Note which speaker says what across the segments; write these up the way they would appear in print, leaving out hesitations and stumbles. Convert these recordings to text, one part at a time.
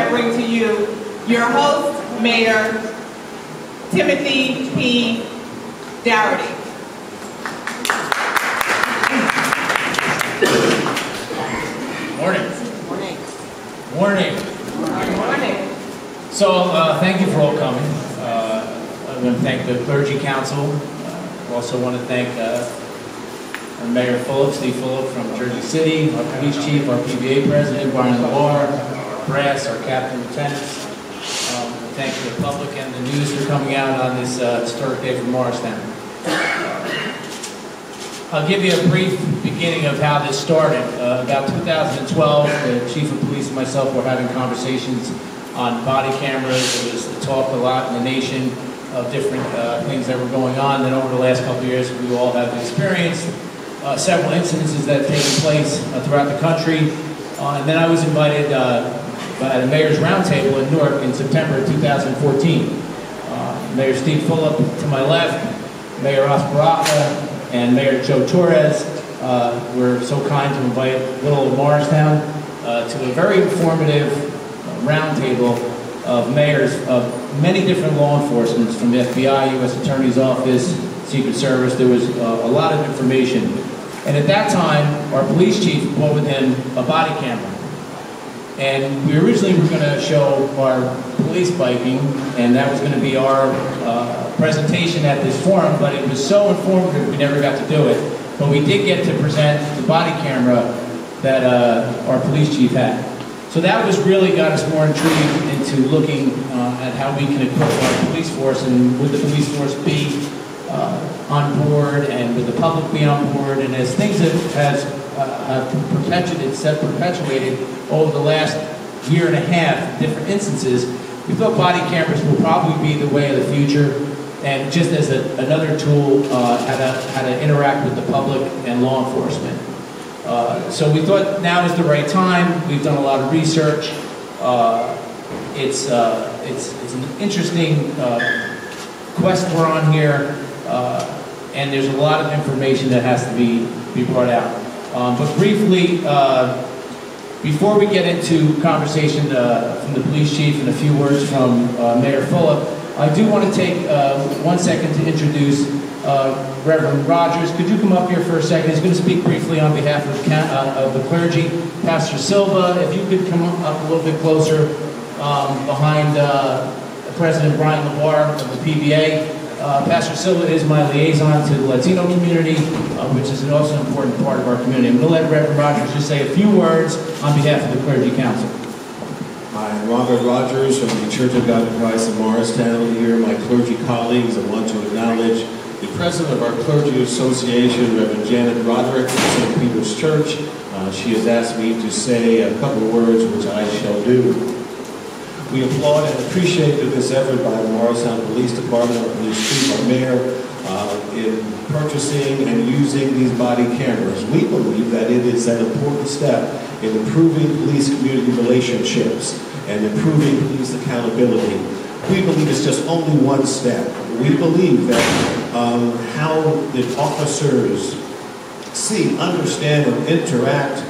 Speaker 1: I bring to you your host, Mayor Timothy P. Dougherty.
Speaker 2: Morning.
Speaker 1: Morning.
Speaker 2: Morning.
Speaker 1: Morning.
Speaker 2: So thank you for all coming. I want to thank the Clergy Council. I also want to thank our Mayor Fulop, Steve Fulop from Jersey City, our Police Chief, our PBA President, Brian LaBar, our brass, our Captain Lieutenants. Thank the public and the news for coming out on this historic day for Morristown. I'll give you a brief beginning of how this started. About 2012, the Chief of Police and myself were having conversations on body cameras. There was talk a lot in the nation of different things that were going on. And over the last couple of years, we all have experienced several incidences that have taken place throughout the country. And then I was invited at a Mayor's Roundtable in Newark in September 2014. Mayor Steve Fulop to my left, Mayor Osbaraka, and Mayor Joe Torres were so kind to invite little old Morristown to a very informative roundtable of mayors of many different law enforcement, from the FBI, U.S. Attorney's Office, Secret Service. There was a lot of information. And at that time, our police chief brought with him a body camera. And we originally were going to show our police biking, and that was going to be our presentation at this forum, but it was so informative we never got to do it. But we did get to present the body camera that our police chief had. So that was really got us more intrigued into looking at how we can equip our police force, and would the police force be on board, and would the public be on board. And as things have perpetuated over the last year and a half, different instances, we thought body cameras will probably be the way of the future, and just as another tool how to interact with the public and law enforcement. So we thought now is the right time. We've done a lot of research. It's an interesting quest we're on here, and there's a lot of information that has to be brought out. But briefly, before we get into conversation from the police chief and a few words from Mayor Fulop, I do want to take 1 second to introduce Reverend Rogers. Could you come up here for a second? He's going to speak briefly on behalf of the clergy. Pastor Silva, if you could come up a little bit closer behind President Brian LaBar of the PBA. Pastor Silva is my liaison to the Latino community, which is also an important part of our community. I'm going to let Reverend Rogers just say a few words on behalf of the Clergy Council.
Speaker 3: Hi, I'm Robert Rogers from the Church of God in Christ in Morristown. Here, my clergy colleagues, I want to acknowledge the president of our clergy association, Reverend Janet Roderick from St. Peter's Church. She has asked me to say a couple of words, which I shall do. We applaud and appreciate this effort by the Morristown Police Department, our police chief, our mayor, in purchasing and using these body cameras. We believe that it is an important step in improving police-community relationships and improving police accountability. We believe it's just only one step. We believe that how the officers see, understand, and interact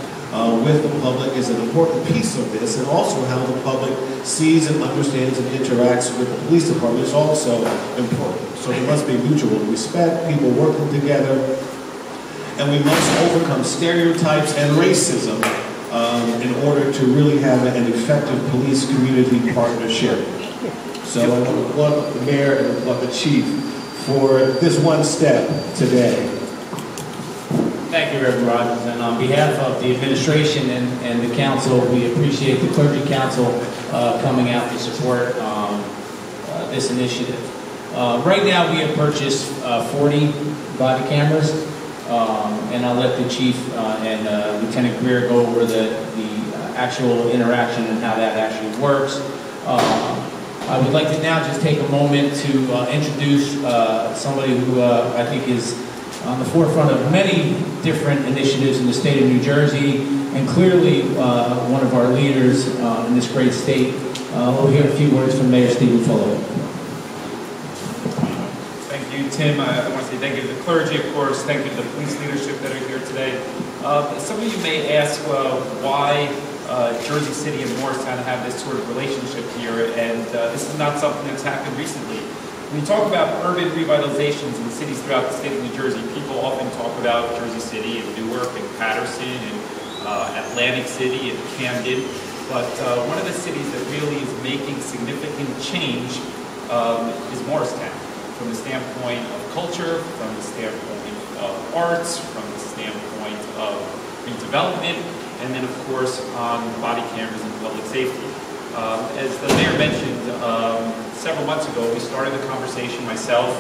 Speaker 3: with the public is an important piece of this, and also how the public sees and understands and interacts with the police department is also important. So there must be mutual respect, people working together, and we must overcome stereotypes and racism in order to really have an effective police-community partnership. So I want to applaud the mayor and applaud the chief for this one step today.
Speaker 2: Thank you, Reverend Rogers. And on behalf of the administration and the council, we appreciate the Clergy Council coming out to support this initiative. Right now, we have purchased 40 body cameras, and I'll let the chief and Lieutenant Greer go over the actual interaction and how that actually works. I would like to now just take a moment to introduce somebody who I think is on the forefront of many different initiatives in the state of New Jersey, and clearly one of our leaders in this great state. We'll hear a few words from Mayor Steve Fulop.
Speaker 4: Thank you, Tim. I want to say thank you to the clergy, of course. Thank you to the police leadership that are here today. Some of you may ask why Jersey City and Morristown have this sort of relationship here, and this is not something that's happened recently. When you talk about urban revitalizations in cities throughout the state of New Jersey, people often talk about Jersey City and Newark and Patterson and Atlantic City and Camden, but one of the cities that really is making significant change is Morristown, from the standpoint of culture, from the standpoint of arts, from the standpoint of redevelopment, and then of course on body cameras and public safety. As the mayor mentioned, several months ago we started the conversation, myself,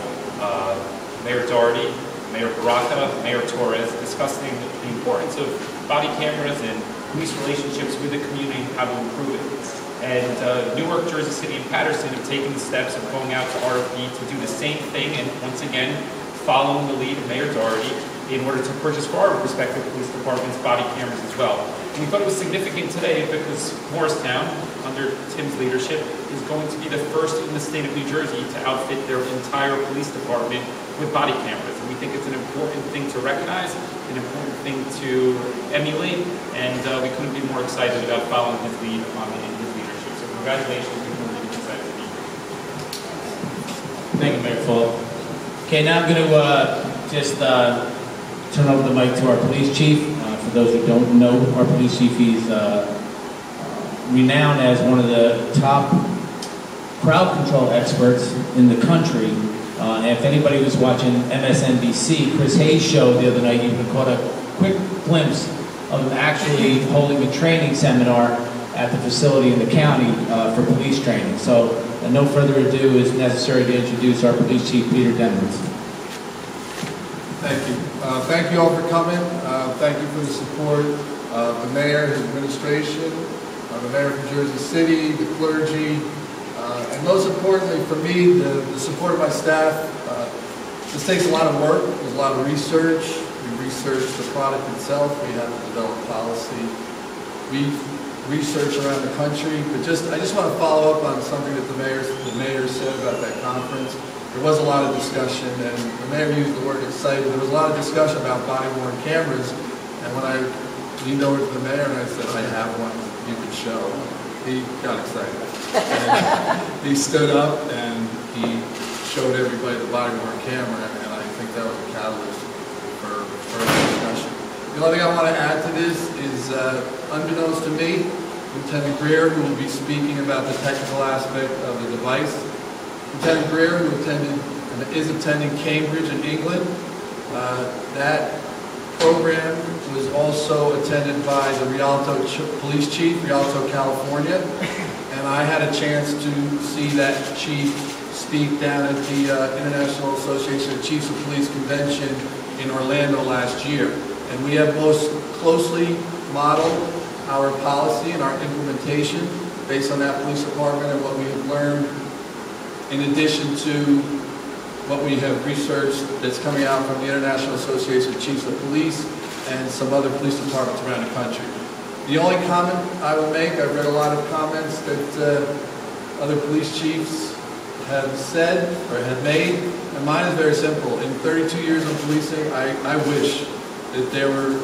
Speaker 4: Mayor Dougherty, Mayor Baraka, Mayor Torres, discussing the importance of body cameras and police relationships with the community, how to improve it. And Newark, Jersey City, and Patterson have taken the steps of going out to RFP to do the same thing, and once again, following the lead of Mayor Dougherty in order to purchase for our respective police departments body cameras as well. And we thought it was significant today because Morristown, under Tim's leadership, is going to be the first in the state of New Jersey to outfit their entire police department with body cameras. And we think it's an important thing to recognize, an important thing to emulate, and we couldn't be more excited about following his lead on his leadership. So congratulations, we're really excited to be here.
Speaker 2: Thank you, Mayor Fulop. Okay, now I'm going to just turn over the mic to our police chief. For those who don't know, our police chief, he's renowned as one of the top crowd control experts in the country. And if anybody was watching MSNBC, Chris Hayes' show the other night, you caught a quick glimpse of him actually holding a training seminar at the facility in the county for police training. So no further ado is necessary to introduce our police chief, Peter Demnitz.
Speaker 5: Thank you. Thank you all for coming. Thank you for the support of the mayor, his administration, the mayor of Jersey City, the clergy, and most importantly for me, the support of my staff. This takes a lot of work. There's a lot of research. We research the product itself. We have to develop policy. We research around the country. But I just want to follow up on something that the mayor said about that conference. There was a lot of discussion, and the mayor used the word excited. There was a lot of discussion about body-worn cameras, and when I leaned over to the mayor and I said, I have one you could show, he got excited. And he stood up and he showed everybody the body-worn camera, and I think that was a catalyst for further discussion. The only thing I want to add to this is, unbeknownst to me, Lieutenant Greer, who will be speaking about the technical aspect of the device. Lieutenant Greer, who attended and is attending Cambridge in England. That program was also attended by the Rialto Police Chief, Rialto, California. And I had a chance to see that chief speak down at the International Association of Chiefs of Police Convention in Orlando last year. And we have most closely modeled our policy and our implementation based on that police department and what we have learned, in addition to what we have researched that's coming out from the International Association of Chiefs of Police and some other police departments around the country. The only comment I would make, I've read a lot of comments that other police chiefs have said or have made, and mine is very simple. In 32 years of policing, I wish that there were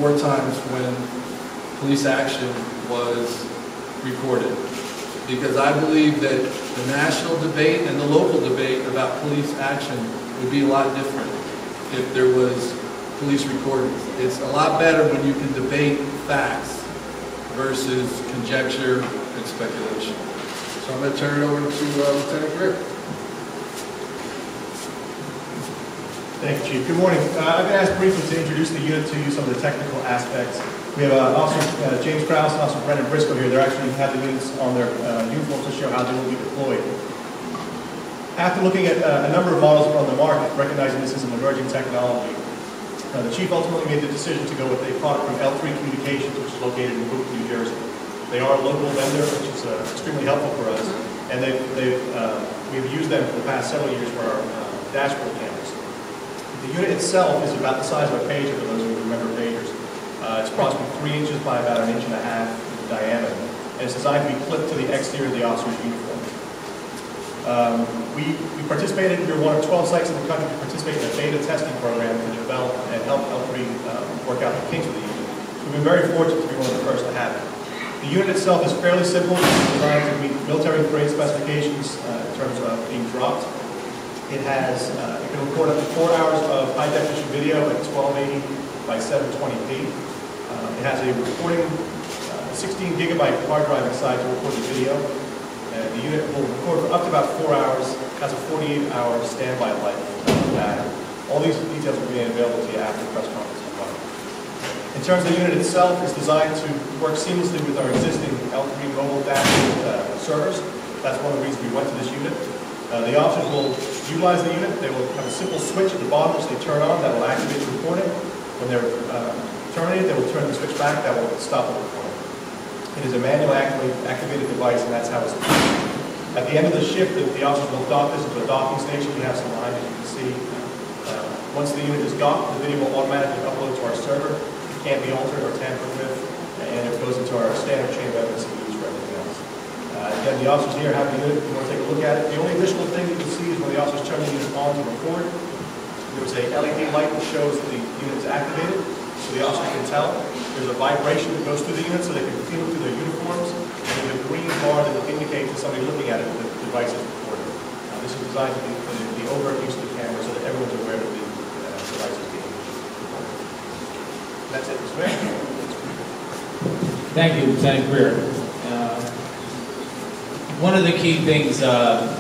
Speaker 5: more times when police action was recorded. Because I believe that the national debate and the local debate about police action would be a lot different if there was police recordings. It's a lot better when you can debate facts versus conjecture and speculation. So I'm going to turn it over to Lieutenant Greer.
Speaker 6: Thank you, Chief. Good morning. I've been asked briefly to introduce the unit to you, some of the technical aspects. We have Officer James Krause and Officer Brendan Briscoe here. They actually have the units on their uniforms to show how they will be deployed. After looking at a number of models on the market, recognizing this is an emerging technology, the Chief ultimately made the decision to go with a product from L3 Communications, which is located in Newark, New Jersey. They are a local vendor, which is extremely helpful for us, and we've used them for the past several years for our dashboard cameras. The unit itself is about the size of a pager, for those of you who remember pagers. It's approximately 3 inches by about 1.5 inches in diameter, and it's designed to be clipped to the exterior of the officer's uniform. We participated, we were one of 12 sites in the country to participate in a beta testing program to develop and help L3 work out the kinks of the unit. So we've been very fortunate to be one of the first to have it. The unit itself is fairly simple. It's designed to meet military-grade specifications in terms of being dropped. It can record up to 4 hours of high-definition video at 1280 by 720p. It has a recording, 16 gigabyte hard drive inside to record the video. The unit will record for up to about 4 hours. Has a 48-hour standby life battery. All these details will be made available to you after the press conference. In terms of the unit itself, it's designed to work seamlessly with our existing L3 mobile dashboard servers. That's one of the reasons we went to this unit. The officers will utilize the unit. They will have a simple switch at the bottom which they turn on that will activate the recording. When they're terminated, they will turn the switch back that will stop the recording. It is a manually activated device, and that's how it's done. At the end of the shift, the officers will dock this into a docking station. We have some lines, as you can see. Once the unit is docked, the video will automatically upload to our server. It can't be altered or tampered with, and it goes into our standard chain of evidence that we use for everything else. Again, the officers here have the unit. If you want to take a look at it, the only additional thing you can see is when the officers turn the unit on to record, there's a LED light that shows that the unit is activated, so the officers can tell. There's a vibration that goes through the unit so they can feel it through their uniforms, and there's a green bar that will indicate to somebody looking at it that the device is recording. This is designed to be for the overt use of the camera so that everyone's aware that the device is being used. That's it, Mr. Mayor.
Speaker 2: Thank you, Lieutenant Greer. One of the key things that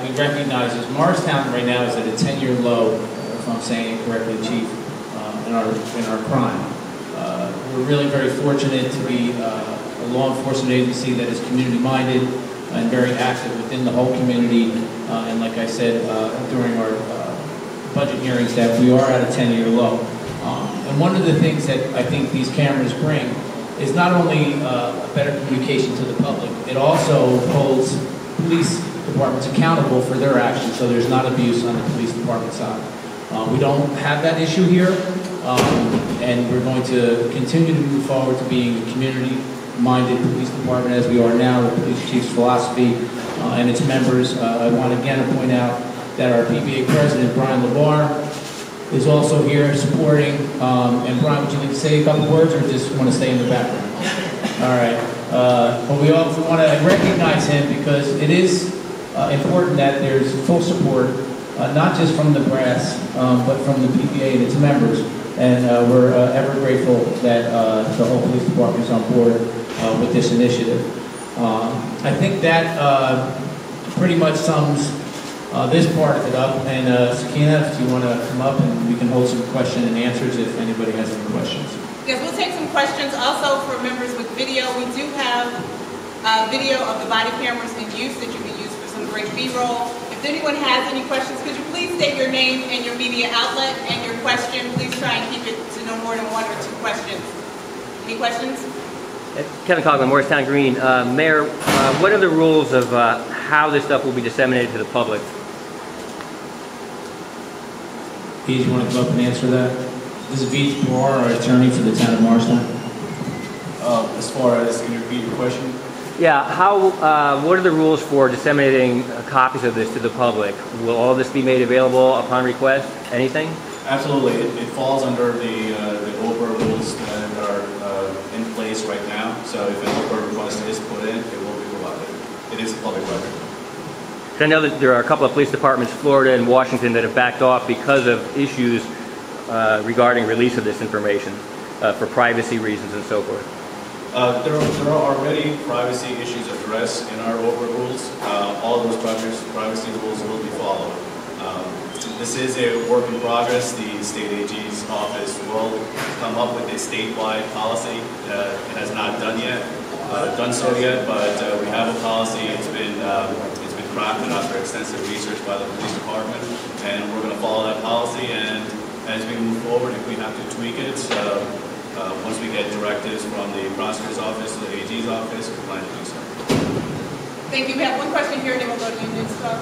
Speaker 2: we recognize is Morristown right now is at a 10-year low, if I'm saying it correctly, Chief, in our crime. We're really very fortunate to be a law enforcement agency that is community-minded and very active within the whole community. And like I said during our budget hearings, that we are at a 10-year low. And one of the things that I think these cameras bring is not only a better communication to the public, it also holds police departments accountable for their actions, so there's not abuse on the police department side. We don't have that issue here, and we're going to continue to move forward to being a community-minded police department as we are now. The police chief's philosophy and its members. I want again to point out that our PBA president, Brian LeBar, is also here supporting. And Brian, would you like to say a couple words, or just want to stay in the background? All right. But we also want to recognize him because it is important that there's full support, not just from the brass, but from the PBA and its members. And we're ever grateful that the whole police department is on board with this initiative. I think that pretty much sums this part of it up. And Sakina, if you want to come up and we can hold some question and answers if anybody has any questions.
Speaker 1: Yes, we'll take some questions. Also for members with video, we do have video of the body cameras in use that you can use for some great B-roll. If anyone has any questions, could you please state your name and your media outlet and your question. Please try and keep it to no more than 1 or 2 questions. Any questions?
Speaker 7: Kevin Coughlin, Morristown Green. Mayor, what are the rules of how this stuff will be disseminated to the public?
Speaker 2: Pete, you want to come up and answer that? This is Pete Moore, our attorney for the town of Morristown.
Speaker 8: As far as, can you repeat your question?
Speaker 7: Yeah, what are the rules for disseminating copies of this to the public? Will all this be made available upon request? Anything?
Speaker 8: Absolutely. It falls under the OPER rules that are in place right now. So if an OPER request is put in, it will be provided. It is a public record.
Speaker 7: I know that there are a couple of police departments, Florida and Washington, that have backed off because of issues regarding release of this information for privacy reasons and so forth.
Speaker 8: There are already privacy issues addressed in our OPER rules. All of those privacy rules will be followed. This is a work in progress. The state AG's office will come up with a statewide policy. It has not done so yet, but we have a policy. It's been crafted after extensive research by the police department, and we're going to follow that policy. And as we move forward, if we have to tweak it, once we get directives from the prosecutor's office to the AG's office, we plan to do so.
Speaker 1: Thank you. We have one question here, and then we'll go to Union Club.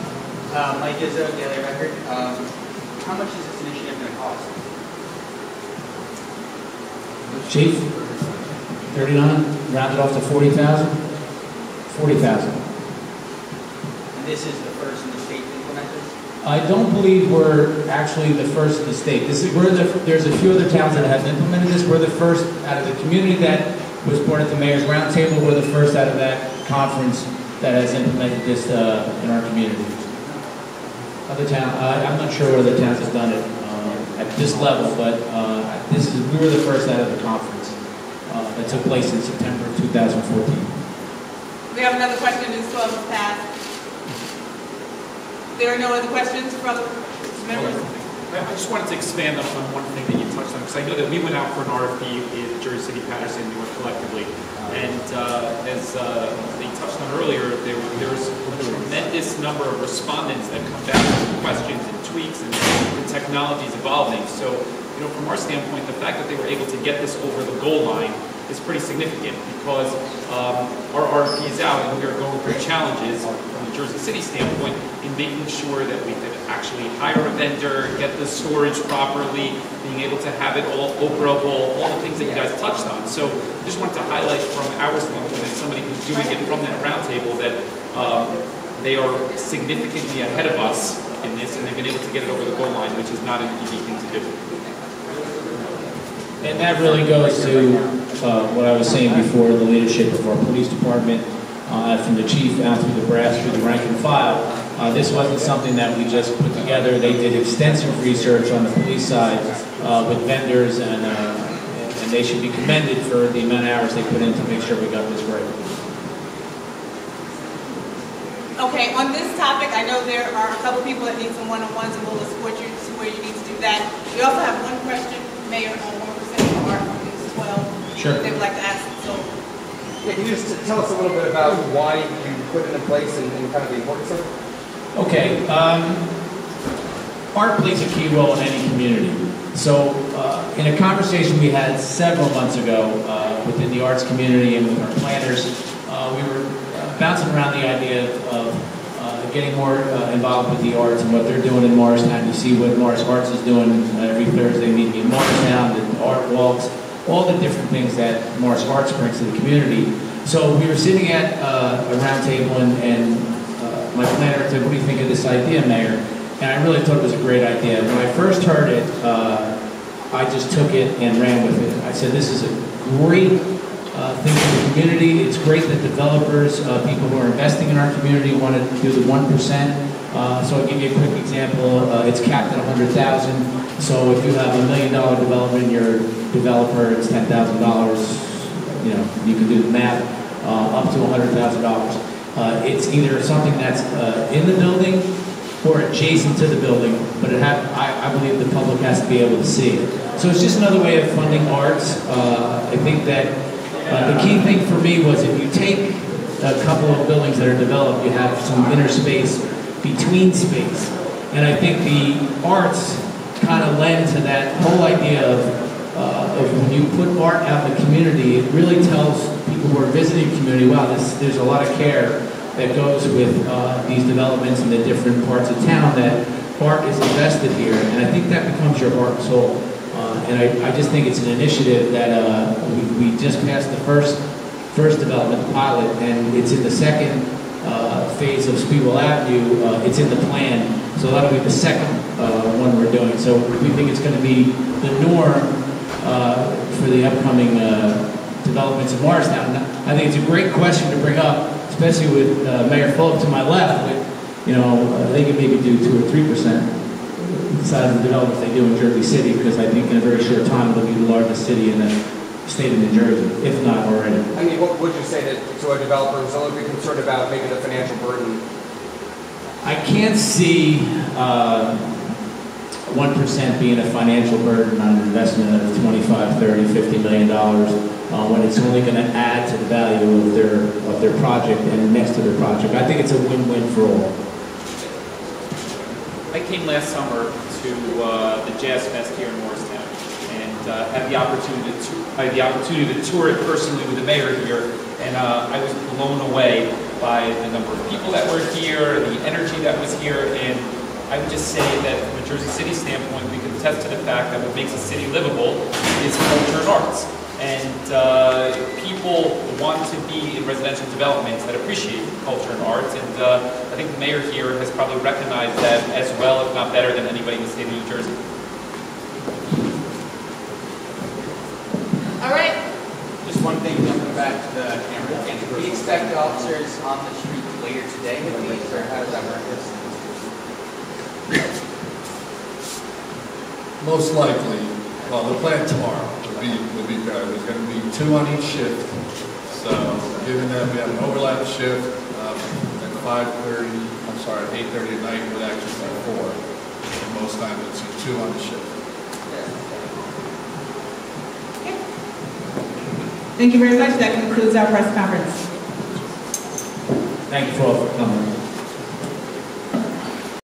Speaker 9: Mike Izzo, Daily Record. How much is this initiative going to cost?
Speaker 2: Chief, 39, round it off to 40,000. 40,000.
Speaker 9: And this is the first in the state to implement this?
Speaker 2: I don't believe we're actually the first in the state. There's a few other towns that have implemented this. We're the first out of the community that was born at the Mayor's Roundtable. We're the first out of that conference that has implemented this in our community. Other town, I'm not sure what other towns have done it at this level, but we were the first out of the conference that took place in September of 2014.
Speaker 1: We have another question. Ms. 12 is passed. There are no other questions from members?
Speaker 4: I just wanted to expand on one thing that you touched on, because I know that we went out for an RFP in Jersey City, Patterson, New York collectively, and as they touched on earlier, there's a tremendous number of respondents that come back with questions and tweaks, and the technology is evolving. So, you know, from our standpoint, the fact that they were able to get this over the goal line is pretty significant, because our RFP is out and we are going through challenges from the Jersey City standpoint in making sure that we could actually hire a vendor, get the storage properly, being able to have it all operable, all the things that you guys touched on. So I just wanted to highlight from our standpoint, as somebody who's doing it from that roundtable, that they are significantly ahead of us in this, and they've been able to get it over the goal line, which is not an easy thing to do.
Speaker 2: And that really goes to what I was saying before, the leadership of our police department, from the chief out through the brass, through the rank and file. This wasn't something that we just put together. They did extensive research on the police side with vendors, and they should be commended for the amount of hours they put in to make sure we got this right.
Speaker 1: Okay, on this topic, I know there are a couple people that need some one-on-ones, and we'll escort you to where you need to do that. We also have one question, Mayor, on 1% art from Ms. 12.
Speaker 2: Sure.
Speaker 1: They would like to ask. So,
Speaker 10: yeah, can you just tell us a little bit about why you put it in place and kind of the importance of it?
Speaker 2: Okay, art plays a key role in any community. So in a conversation we had several months ago within the arts community and with our planners, we were bouncing around the idea of getting more involved with the arts and what they're doing in Morristown. You see what Morris Arts is doing every Thursday meeting in Morristown, the art walks, all the different things that Morris Arts brings to the community. So we were sitting at a round table, and my planner said, "What do you think of this idea, Mayor?" And I really thought it was a great idea. When I first heard it, I just took it and ran with it. I said, this is a great thing for the community. It's great that developers, people who are investing in our community, want to do the 1%. So I'll give you a quick example. It's capped at $100,000. So if you have $1 million development, your developer, it's $10,000. You know, you can do the math, up to $100,000. It's either something that's in the building or adjacent to the building, but I believe the public has to be able to see it. So it's just another way of funding arts. I think that the key thing for me was, if you take a couple of buildings that are developed, you have some inner space between space. And I think the arts kind of lend to that whole idea of when you put art out in the community, it really tells people who are visiting the community, wow, there's a lot of care that goes with these developments in the different parts of town, that art is invested here. And I think that becomes your heart and soul. And I just think it's an initiative that we just passed the first development, the pilot, and it's in the second phase of Speedwell Avenue. It's in the plan, so that'll be the second one we're doing. So we think it's going to be the norm for the upcoming developments in Morristown. I think it's a great question to bring up, especially with Mayor Fulop to my left. With, you know, they could maybe do 2 or 3% the size of the developments they do in Jersey City, because I think in a very short time it'll be the largest city in the state of New Jersey, if not already.
Speaker 10: I mean, what would you say to a developer who's only concerned about maybe the financial burden?
Speaker 2: I can't see 1% being a financial burden on an investment of $25, $30, $50 million when it's only going to add to the value of their project and next to their project. I think it's a win-win for all.
Speaker 4: I came last summer to the Jazz Fest here in Morristown, and had the opportunity to tour it personally with the mayor here, and I was blown away by the number of people that were here, the energy that was here, and I would just say that from a Jersey City standpoint, we can attest to the fact that what makes a city livable is culture and arts. And people want to be in residential developments that appreciate culture and arts, and I think the mayor here has probably recognized that as well, if not better, than anybody in the state of New Jersey.
Speaker 1: All right.
Speaker 9: Just one thing. back to the camera again. Can we expect officers on the street later today with these, or how does that work?
Speaker 5: Most likely, well, the plan tomorrow would be better. There's going to be 2 on each shift. So, given that we have an overlap shift at 5:30, I'm sorry, at 8:30 at night, it would actually be 4. And most times it's 2 on the shift.
Speaker 1: Thank you very much. That concludes our press conference.
Speaker 2: Thank you for all for coming.